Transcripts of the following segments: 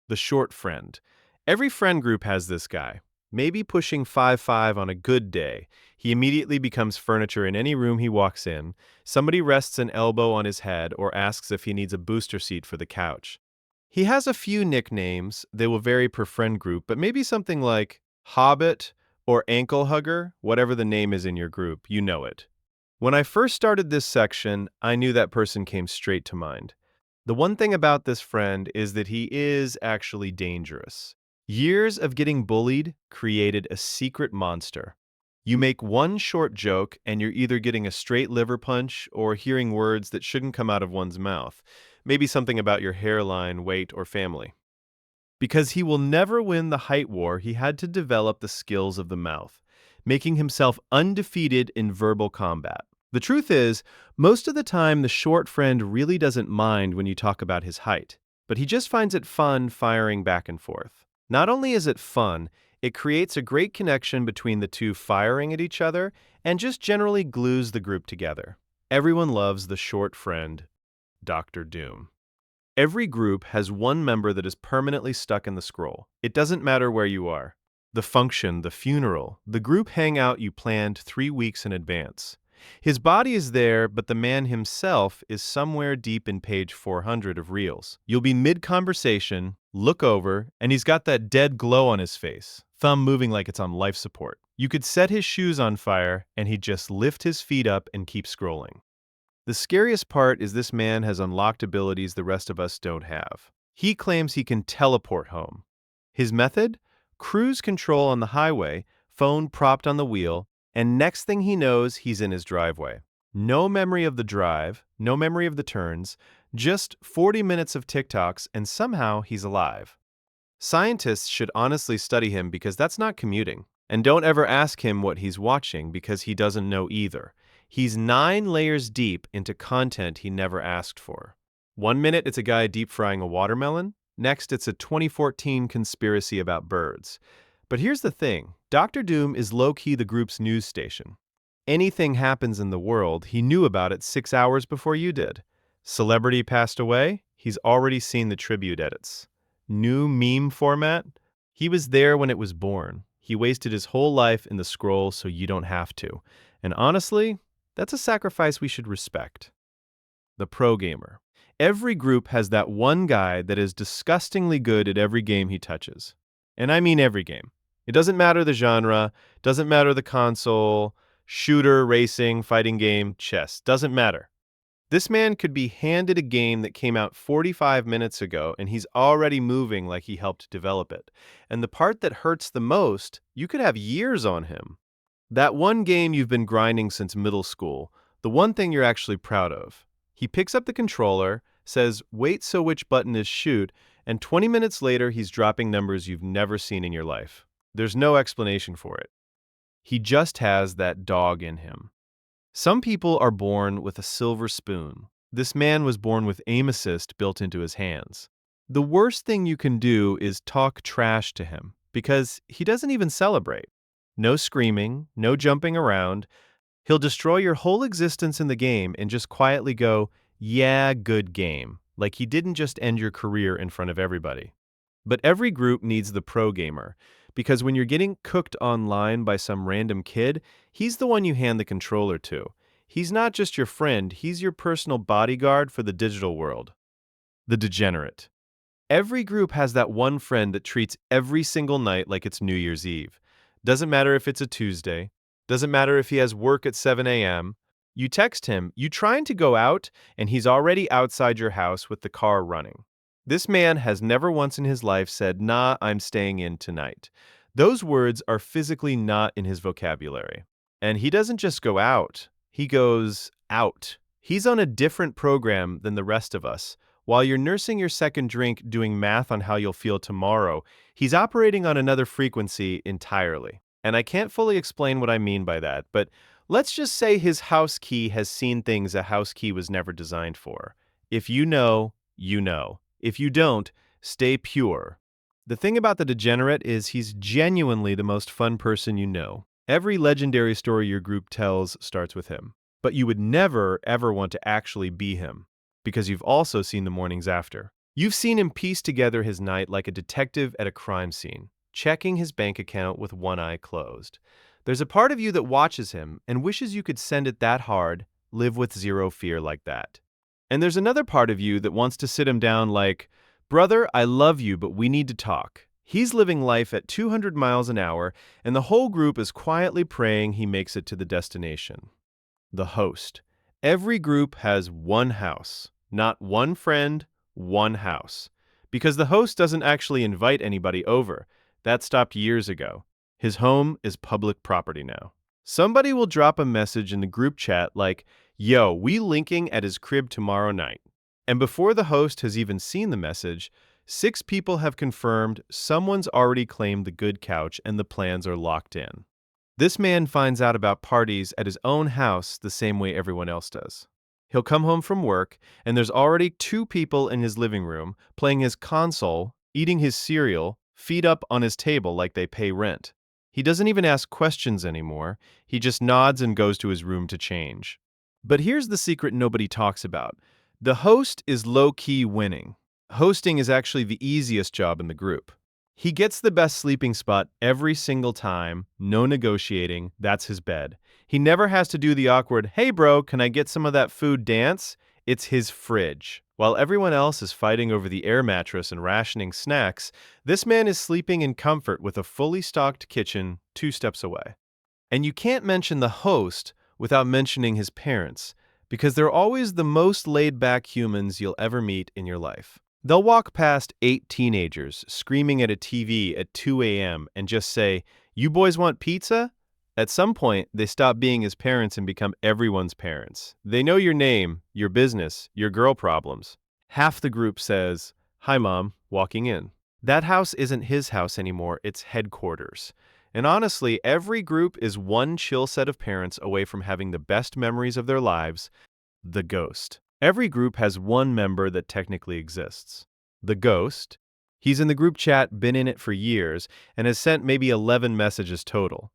The short friend. Every friend group has this guy. Maybe pushing 5'5" on a good day. He immediately becomes furniture in any room he walks in. Somebody rests an elbow on his head or asks if he needs a booster seat for the couch. He has a few nicknames. They will vary per friend group, but maybe something like Hobbit or Ankle Hugger, whatever the name is in your group, you know it. When I first started this section, I knew that person came straight to mind. The one thing about this friend is that he is actually dangerous. Years of getting bullied created a secret monster. You make one short joke and you're either getting a straight liver punch or hearing words that shouldn't come out of one's mouth. Maybe something about your hairline, weight, or family. Because he will never win the height war, he had to develop the skills of the mouth, making himself undefeated in verbal combat. The truth is, most of the time the short friend really doesn't mind when you talk about his height, but he just finds it fun firing back and forth. Not only is it fun, it creates a great connection between the two firing at each other and just generally glues the group together. Everyone loves the short friend, Dr. Doom. Every group has one member that is permanently stuck in the scroll. It doesn't matter where you are. The function, the funeral, the group hangout you planned 3 weeks in advance. His body is there, but the man himself is somewhere deep in page 400 of Reels. You'll be mid-conversation, look over, and he's got that dead glow on his face, thumb moving like it's on life support. You could set his shoes on fire, and he'd just lift his feet up and keep scrolling. The scariest part is this man has unlocked abilities the rest of us don't have. He claims he can teleport home. His method? Cruise control on the highway, phone propped on the wheel, and next thing he knows, he's in his driveway. No memory of the drive, no memory of the turns, just 40 minutes of TikToks, and somehow he's alive. Scientists should honestly study him because that's not commuting. And don't ever ask him what he's watching because he doesn't know either. He's 9 layers deep into content he never asked for. One minute it's a guy deep frying a watermelon, next it's a 2014 conspiracy about birds. But here's the thing, Dr. Doom is low-key the group's news station. Anything happens in the world, he knew about it 6 hours before you did. Celebrity passed away, he's already seen the tribute edits. New meme format, he was there when it was born. He wasted his whole life in the scroll so you don't have to. And honestly, that's a sacrifice we should respect. The pro gamer. Every group has that one guy that is disgustingly good at every game he touches. And I mean every game. It doesn't matter the genre, doesn't matter the console, shooter, racing, fighting game, chess, doesn't matter. This man could be handed a game that came out 45 minutes ago and he's already moving like he helped develop it. And the part that hurts the most, you could have years on him. That one game you've been grinding since middle school, the one thing you're actually proud of. He picks up the controller, says, "Wait, so which button is shoot?" and 20 minutes later he's dropping numbers you've never seen in your life. There's no explanation for it. He just has that dog in him. Some people are born with a silver spoon. This man was born with aim assist built into his hands. The worst thing you can do is talk trash to him, because he doesn't even celebrate. No screaming, no jumping around. He'll destroy your whole existence in the game and just quietly go, "Yeah, good game," like he didn't just end your career in front of everybody. But every group needs the pro gamer, because when you're getting cooked online by some random kid, he's the one you hand the controller to. He's not just your friend, he's your personal bodyguard for the digital world. The Degenerate. Every group has that one friend that treats every single night like it's New Year's Eve. Doesn't matter if it's a Tuesday. Doesn't matter if he has work at 7 a.m. You text him, you trying to go out, and he's already outside your house with the car running. This man has never once in his life said, "Nah, I'm staying in tonight." Those words are physically not in his vocabulary. And he doesn't just go out, he goes out. He's on a different program than the rest of us. While you're nursing your second drink doing math on how you'll feel tomorrow, he's operating on another frequency entirely. And I can't fully explain what I mean by that, but let's just say his house key has seen things a house key was never designed for. If you know, you know. If you don't, stay pure. The thing about the Degenerate is he's genuinely the most fun person you know. Every legendary story your group tells starts with him. But you would never, ever want to actually be him, because you've also seen the mornings after. You've seen him piece together his night like a detective at a crime scene, checking his bank account with one eye closed. There's a part of you that watches him and wishes you could send it that hard, live with zero fear like that. And there's another part of you that wants to sit him down like, "Brother, I love you, but we need to talk." He's living life at 200 miles an hour, and the whole group is quietly praying he makes it to the destination. The host. Every group has one house, not one friend, one house. Because the host doesn't actually invite anybody over. That stopped years ago. His home is public property now. Somebody will drop a message in the group chat like, "Yo, we linking at his crib tomorrow night." And before the host has even seen the message, 6 people have confirmed someone's already claimed the good couch and the plans are locked in. This man finds out about parties at his own house the same way everyone else does. He'll come home from work, and there's already 2 people in his living room playing his console, eating his cereal, feet up on his table like they pay rent. He doesn't even ask questions anymore. He just nods and goes to his room to change. But here's the secret nobody talks about. The host is low-key winning. Hosting is actually the easiest job in the group. He gets the best sleeping spot every single time, no negotiating, that's his bed. He never has to do the awkward, "Hey bro, can I get some of that food" dance? It's his fridge. While everyone else is fighting over the air mattress and rationing snacks, this man is sleeping in comfort with a fully stocked kitchen 2 steps away. And you can't mention the host without mentioning his parents, because they're always the most laid-back humans you'll ever meet in your life. They'll walk past 8 teenagers screaming at a TV at 2 a.m. and just say, "You boys want pizza?" At some point, they stop being his parents and become everyone's parents. They know your name, your business, your girl problems. Half the group says, "Hi, Mom," walking in. That house isn't his house anymore, it's headquarters. And honestly, every group is one chill set of parents away from having the best memories of their lives, the ghost. Every group has one member that technically exists. The ghost. He's in the group chat, been in it for years, and has sent maybe 11 messages total.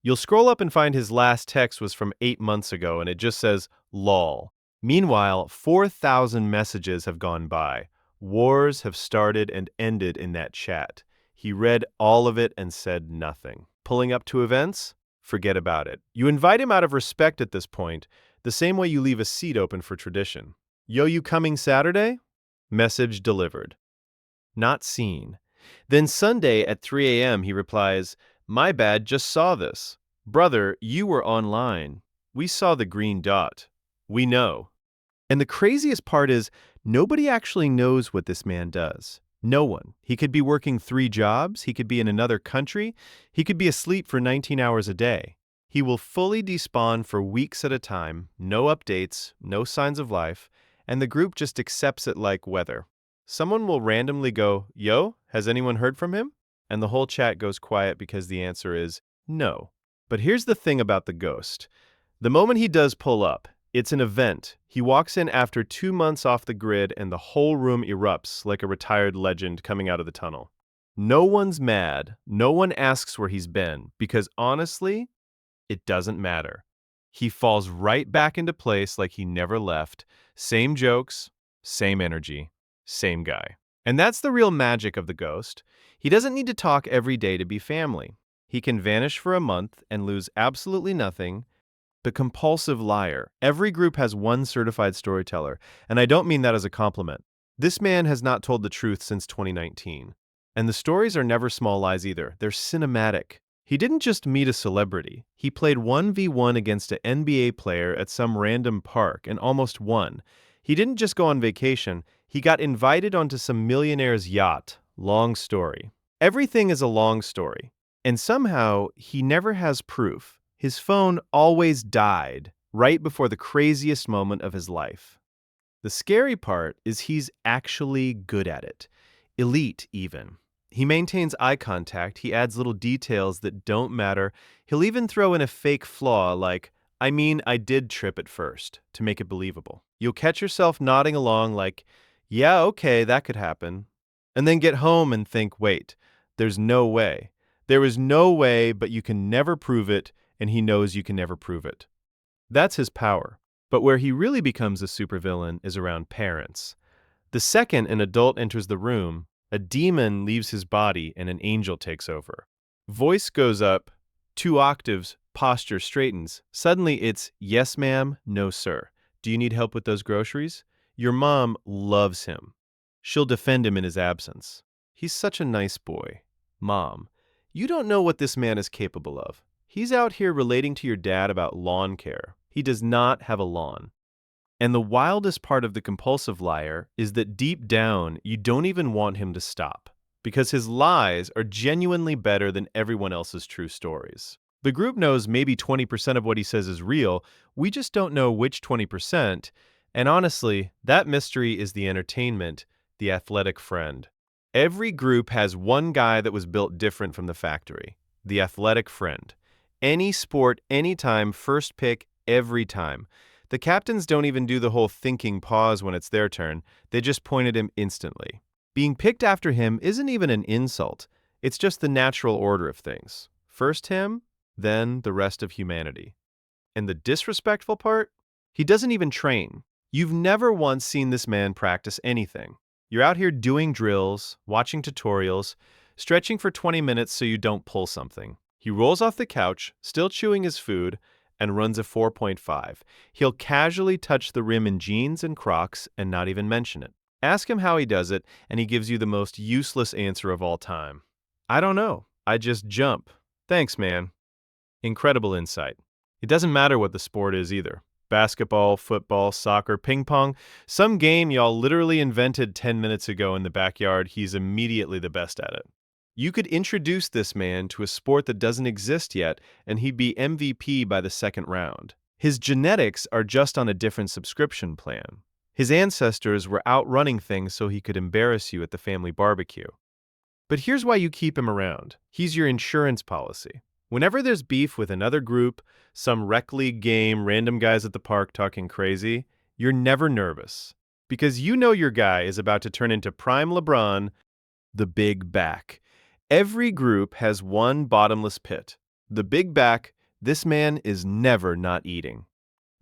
You'll scroll up and find his last text was from 8 months ago, and it just says, "lol." Meanwhile, 4,000 messages have gone by. Wars have started and ended in that chat. He read all of it and said nothing. Pulling up to events? Forget about it. You invite him out of respect at this point, the same way you leave a seat open for tradition. "Yo, you coming Saturday?" Message delivered. Not seen. Then Sunday at 3 a.m. he replies, "My bad, just saw this." "Brother, you were online. We saw the green dot. We know." And the craziest part is, nobody actually knows what this man does. No one. He could be working 3 jobs, he could be in another country, he could be asleep for 19 hours a day. He will fully despawn for weeks at a time, no updates, no signs of life, and the group just accepts it like weather. Someone will randomly go, "Yo, has anyone heard from him?" And the whole chat goes quiet because the answer is no. But here's the thing about the ghost. The moment he does pull up, it's an event. He walks in after 2 months off the grid and the whole room erupts like a retired legend coming out of the tunnel. No one's mad. No one asks where he's been because honestly, it doesn't matter. He falls right back into place like he never left. Same jokes, same energy, same guy. And that's the real magic of the ghost. He doesn't need to talk every day to be family. He can vanish for a month and lose absolutely nothing. The compulsive liar. Every group has one certified storyteller, and I don't mean that as a compliment. This man has not told the truth since 2019. And the stories are never small lies either. They're cinematic. He didn't just meet a celebrity. He played 1v1 against an NBA player at some random park and almost won. He didn't just go on vacation. He got invited onto some millionaire's yacht. Long story. Everything is a long story. And somehow, he never has proof. His phone always died right before the craziest moment of his life. The scary part is he's actually good at it. Elite, even. He maintains eye contact, he adds little details that don't matter. He'll even throw in a fake flaw like, "I mean, I did trip at first," to make it believable. You'll catch yourself nodding along like, "Yeah, okay, that could happen." And then get home and think, wait, there's no way. There is no way, but you can never prove it, and he knows you can never prove it. That's his power. But where he really becomes a supervillain is around parents. The second an adult enters the room, a demon leaves his body and an angel takes over. Voice goes up 2 octaves, posture straightens. Suddenly it's, yes, ma'am, no, sir. Do you need help with those groceries? Your mom loves him. She'll defend him in his absence. He's such a nice boy. Mom, you don't know what this man is capable of. He's out here relating to your dad about lawn care. He does not have a lawn. And the wildest part of the compulsive liar is that deep down, you don't even want him to stop, because his lies are genuinely better than everyone else's true stories. The group knows maybe 20% of what he says is real, we just don't know which 20%, and honestly, that mystery is the entertainment, the athletic friend. Every group has one guy that was built different from the factory, the athletic friend. Any sport, anytime, first pick, every time. The captains don't even do the whole thinking pause when it's their turn, they just point at him instantly. Being picked after him isn't even an insult, it's just the natural order of things. First him, then the rest of humanity. And the disrespectful part? He doesn't even train. You've never once seen this man practice anything. You're out here doing drills, watching tutorials, stretching for 20 minutes so you don't pull something. He rolls off the couch, still chewing his food, and runs a 4.5. He'll casually touch the rim in jeans and Crocs and not even mention it. Ask him how he does it, and he gives you the most useless answer of all time. I don't know. I just jump. Thanks, man. Incredible insight. It doesn't matter what the sport is either. Basketball, football, soccer, ping pong, some game y'all literally invented 10 minutes ago in the backyard, he's immediately the best at it. You could introduce this man to a sport that doesn't exist yet, and he'd be MVP by the second round. His genetics are just on a different subscription plan. His ancestors were outrunning things so he could embarrass you at the family barbecue. But here's why you keep him around. He's your insurance policy. Whenever there's beef with another group, some rec league game, random guys at the park talking crazy, you're never nervous. Because you know your guy is about to turn into prime LeBron, the big back. Every group has one bottomless pit. The big back, this man is never not eating.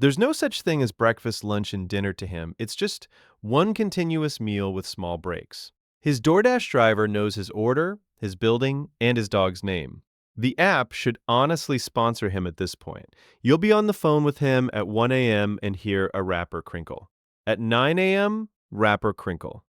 There's no such thing as breakfast, lunch, and dinner to him. It's just one continuous meal with small breaks. His DoorDash driver knows his order, his building, and his dog's name. The app should honestly sponsor him at this point. You'll be on the phone with him at 1 a.m. and hear a wrapper crinkle. At 9 a.m., wrapper crinkle.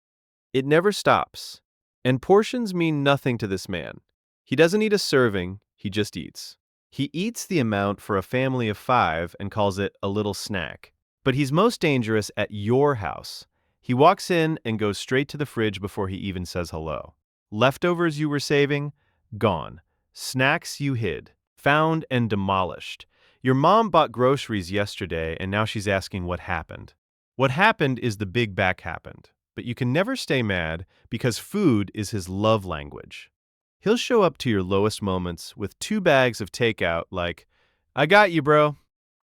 It never stops. And portions mean nothing to this man. He doesn't eat a serving, he just eats. He eats the amount for a family of 5 and calls it a little snack. But he's most dangerous at your house. He walks in and goes straight to the fridge before he even says hello. Leftovers you were saving? Gone. Snacks you hid. Found and demolished. Your mom bought groceries yesterday and now she's asking what happened. What happened is the big back happened. But you can never stay mad because food is his love language. He'll show up to your lowest moments with 2 bags of takeout like, I got you, bro.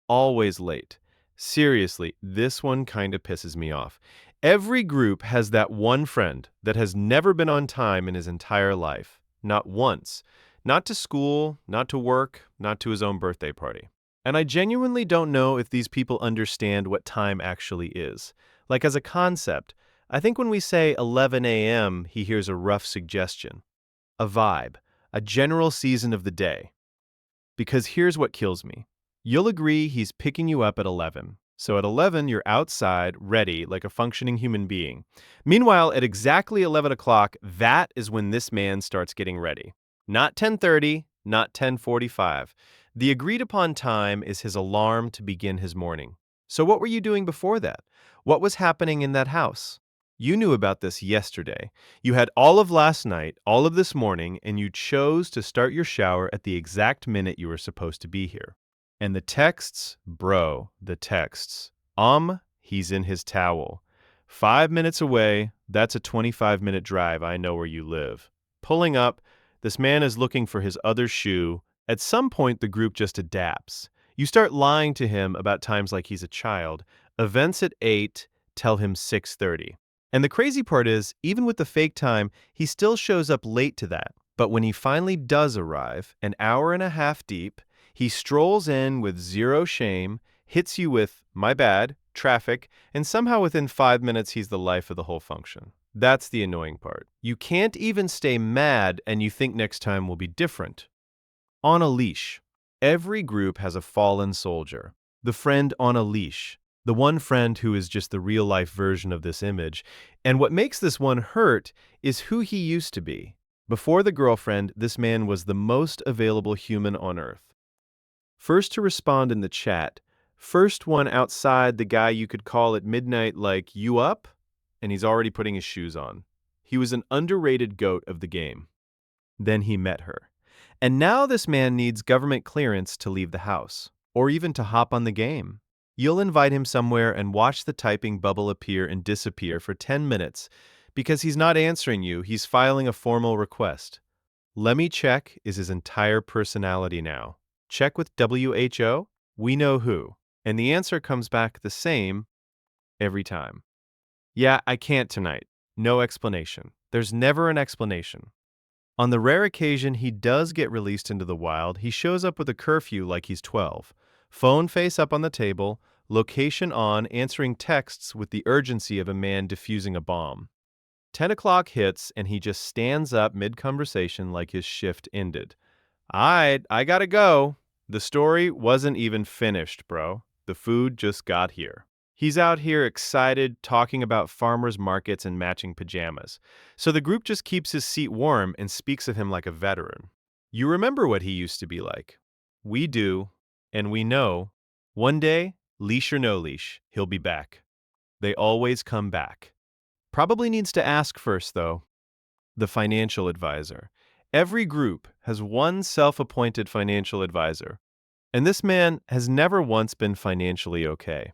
Always late. Seriously, this one kinda pisses me off. Every group has that one friend that has never been on time in his entire life. Not once. Not to school, not to work, not to his own birthday party. And I genuinely don't know if these people understand what time actually is. Like as a concept, I think when we say 11 a.m., he hears a rough suggestion. A vibe, a general season of the day. Because here's what kills me. You'll agree he's picking you up at 11. So at 11, you're outside, ready, like a functioning human being. Meanwhile, at exactly 11 o'clock, that is when this man starts getting ready. Not 10:30, not 10:45. The agreed upon time is his alarm to begin his morning. So what were you doing before that? What was happening in that house? You knew about this yesterday. You had all of last night, all of this morning, and you chose to start your shower at the exact minute you were supposed to be here. And the texts, bro, the texts. He's in his towel. 5 minutes away, that's a 25-minute drive, I know where you live. Pulling up, this man is looking for his other shoe. At some point, the group just adapts. You start lying to him about times like he's a child. Events at 8, tell him 6:30. And the crazy part is, even with the fake time, he still shows up late to that. But when he finally does arrive, an hour and a half deep, he strolls in with zero shame, hits you with, my bad, traffic, and somehow within 5 minutes he's the life of the whole function. That's the annoying part. You can't even stay mad and you think next time will be different. On a leash. Every group has a fallen soldier. The friend on a leash. The one friend who is just the real-life version of this image. And what makes this one hurt is who he used to be. Before the girlfriend, this man was the most available human on earth. First to respond in the chat. First one outside, the guy you could call at midnight like, "You up?" And he's already putting his shoes on. He was an underrated goat of the game. Then he met her. And now this man needs government clearance to leave the house, or even to hop on the game. You'll invite him somewhere and watch the typing bubble appear and disappear for 10 minutes. Because he's not answering you, he's filing a formal request. Let me check is his entire personality now. Check with WHO, we know who. And the answer comes back the same every time. Yeah, I can't tonight. No explanation. There's never an explanation. On the rare occasion he does get released into the wild, he shows up with a curfew like he's 12. Phone face up on the table, location on, answering texts with the urgency of a man defusing a bomb. 10 o'clock hits and he just stands up mid-conversation like his shift ended. I gotta go. The story wasn't even finished, bro. The food just got here. He's out here excited, talking about farmers markets and matching pajamas. So the group just keeps his seat warm and speaks of him like a veteran. You remember what he used to be like. We do, and we know, one day, leash or no leash, he'll be back. They always come back. Probably needs to ask first, though. The financial advisor. Every group has one self-appointed financial advisor, and this man has never once been financially okay.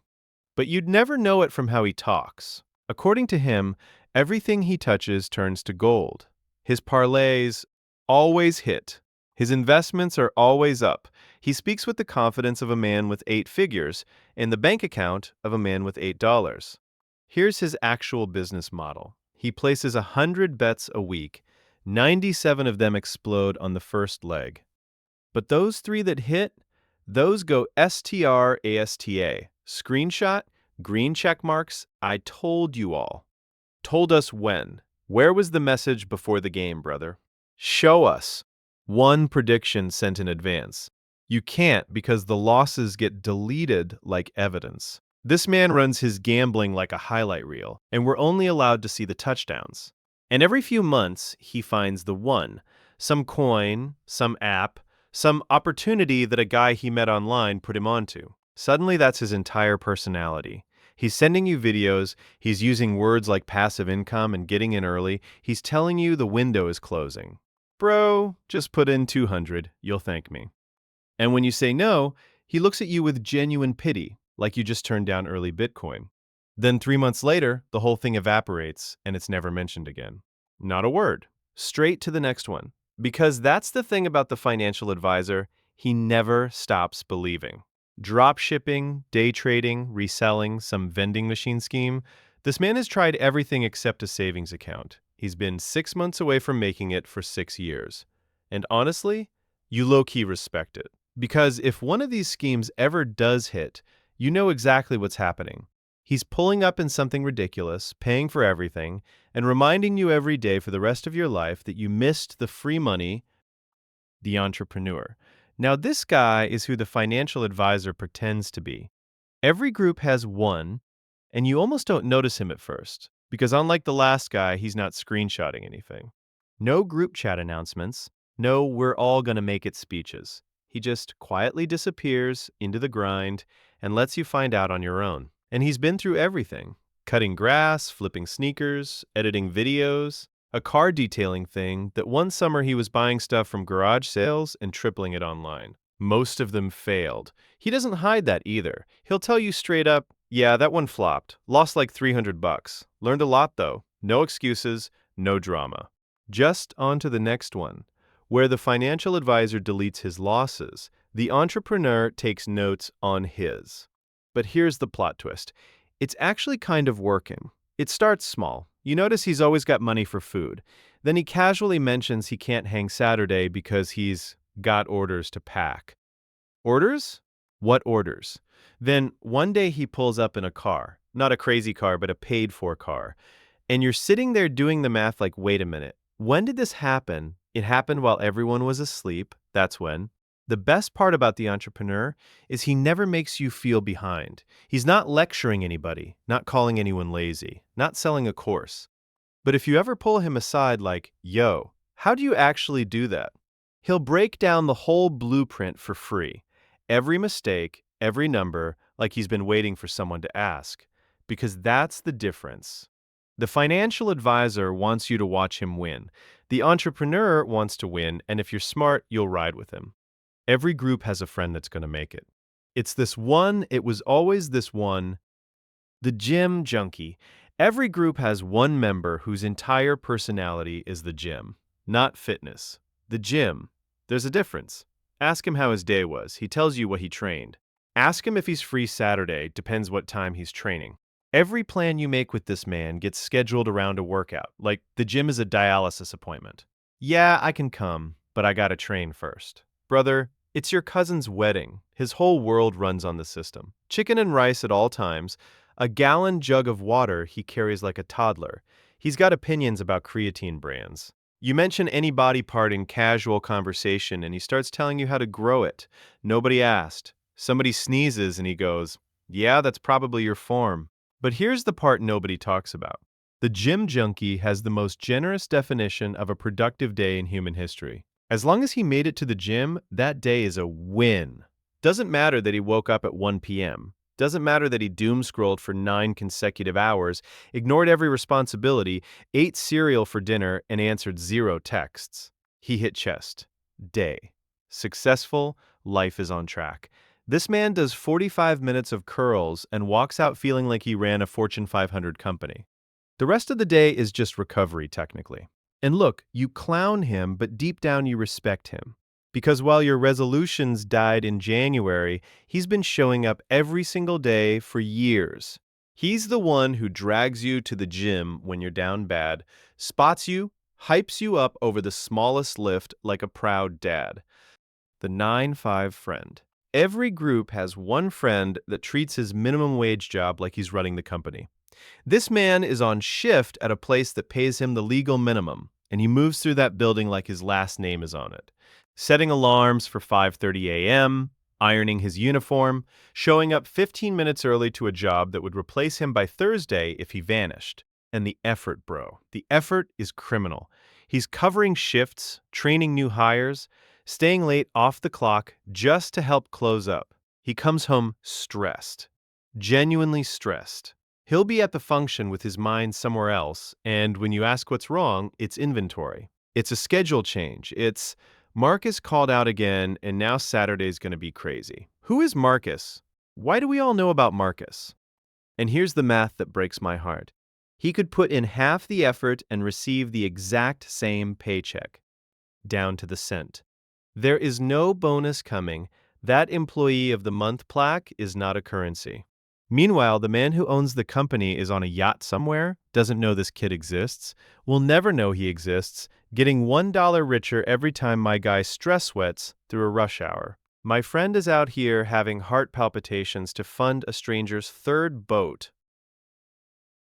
But you'd never know it from how he talks. According to him, everything he touches turns to gold. His parlays always hit. His investments are always up. He speaks with the confidence of a man with 8 figures and the bank account of a man with $8. Here's his actual business model. He places 100 bets a week. 97 of them explode on the first leg. But those 3 that hit, those go STRASTA. Screenshot, green check marks, I told you all. Told us when. Where was the message before the game, brother? Show us. One prediction sent in advance. You can't because the losses get deleted like evidence. This man runs his gambling like a highlight reel, and we're only allowed to see the touchdowns. And every few months, he finds the one. Some coin, some app, some opportunity that a guy he met online put him onto. Suddenly, that's his entire personality. He's sending you videos, he's using words like passive income and getting in early, he's telling you the window is closing. Bro, just put in 200, you'll thank me. And when you say no, he looks at you with genuine pity, like you just turned down early Bitcoin. Then 3 months later, the whole thing evaporates and it's never mentioned again. Not a word. Straight to the next one. Because that's the thing about the financial advisor, he never stops believing. Drop shipping, day trading, reselling, some vending machine scheme. This man has tried everything except a savings account. He's been 6 months away from making it for 6 years. And honestly, you low-key respect it. Because if one of these schemes ever does hit, you know exactly what's happening. He's pulling up in something ridiculous, paying for everything, and reminding you every day for the rest of your life that you missed the free money, the entrepreneur. Now, this guy is who the financial advisor pretends to be. Every group has one, and you almost don't notice him at first, because unlike the last guy, he's not screenshotting anything. No group chat announcements, no "we're all gonna make it" speeches. He just quietly disappears into the grind and lets you find out on your own. And he's been through everything. Cutting grass, flipping sneakers, editing videos, a car detailing thing that one summer he was buying stuff from garage sales and tripling it online. Most of them failed. He doesn't hide that either. He'll tell you straight up, yeah, that one flopped. Lost like $300. Learned a lot though. No excuses, no drama. Just on to the next one. Where the financial advisor deletes his losses, the entrepreneur takes notes on his. But here's the plot twist. It's actually kind of working. It starts small. You notice he's always got money for food. Then he casually mentions he can't hang Saturday because he's got orders to pack. Orders? What orders? Then one day he pulls up in a car, not a crazy car, but a paid-for car. And you're sitting there doing the math like, wait a minute, when did this happen? It happened while everyone was asleep. That's when. The best part about the entrepreneur is he never makes you feel behind. He's not lecturing anybody, not calling anyone lazy, not selling a course. But if you ever pull him aside like, yo, how do you actually do that? He'll break down the whole blueprint for free. Every mistake, every number, like he's been waiting for someone to ask. Because that's the difference. The financial advisor wants you to watch him win. The entrepreneur wants to win, and if you're smart, you'll ride with him. Every group has a friend that's going to make it. It's this one, it was always this one, the Gym Junkie. Every group has one member whose entire personality is the gym, not fitness. The gym. There's a difference. Ask him how his day was. He tells you what he trained. Ask him if he's free Saturday. Depends what time he's training. Every plan you make with this man gets scheduled around a workout, like the gym is a dialysis appointment. Yeah, I can come, but I gotta train first. Brother, it's your cousin's wedding. His whole world runs on the system. Chicken and rice at all times, a gallon jug of water he carries like a toddler. He's got opinions about creatine brands. You mention any body part in casual conversation and he starts telling you how to grow it. Nobody asked. Somebody sneezes and he goes, yeah, that's probably your form. But here's the part nobody talks about. The Gym Junkie has the most generous definition of a productive day in human history. As long as he made it to the gym, that day is a win. Doesn't matter that he woke up at 1 p.m. Doesn't matter that he doom-scrolled for 9 consecutive hours, ignored every responsibility, ate cereal for dinner, and answered 0 texts. He hit chest. Day. Successful, life is on track. This man does 45 minutes of curls and walks out feeling like he ran a Fortune 500 company. The rest of the day is just recovery, technically. And look, you clown him, but deep down you respect him. Because while your resolutions died in January, he's been showing up every single day for years. He's the one who drags you to the gym when you're down bad, spots you, hypes you up over the smallest lift like a proud dad. The 9-5 friend. Every group has one friend that treats his minimum wage job like he's running the company. This man is on shift at a place that pays him the legal minimum, and he moves through that building like his last name is on it. Setting alarms for 5:30 a.m., ironing his uniform, showing up 15 minutes early to a job that would replace him by Thursday if he vanished. And the effort, bro. The effort is criminal. He's covering shifts, training new hires, staying late off the clock just to help close up. He comes home stressed, genuinely stressed. He'll be at the function with his mind somewhere else, and when you ask what's wrong, it's inventory. It's a schedule change. It's Marcus called out again, and now Saturday's going to be crazy. Who is Marcus? Why do we all know about Marcus? And here's the math that breaks my heart. He could put in half the effort and receive the exact same paycheck, down to the cent. There is no bonus coming. That employee of the month plaque is not a currency. Meanwhile, the man who owns the company is on a yacht somewhere, doesn't know this kid exists, will never know he exists, getting $1 richer every time my guy stress sweats through a rush hour. My friend is out here having heart palpitations to fund a stranger's third boat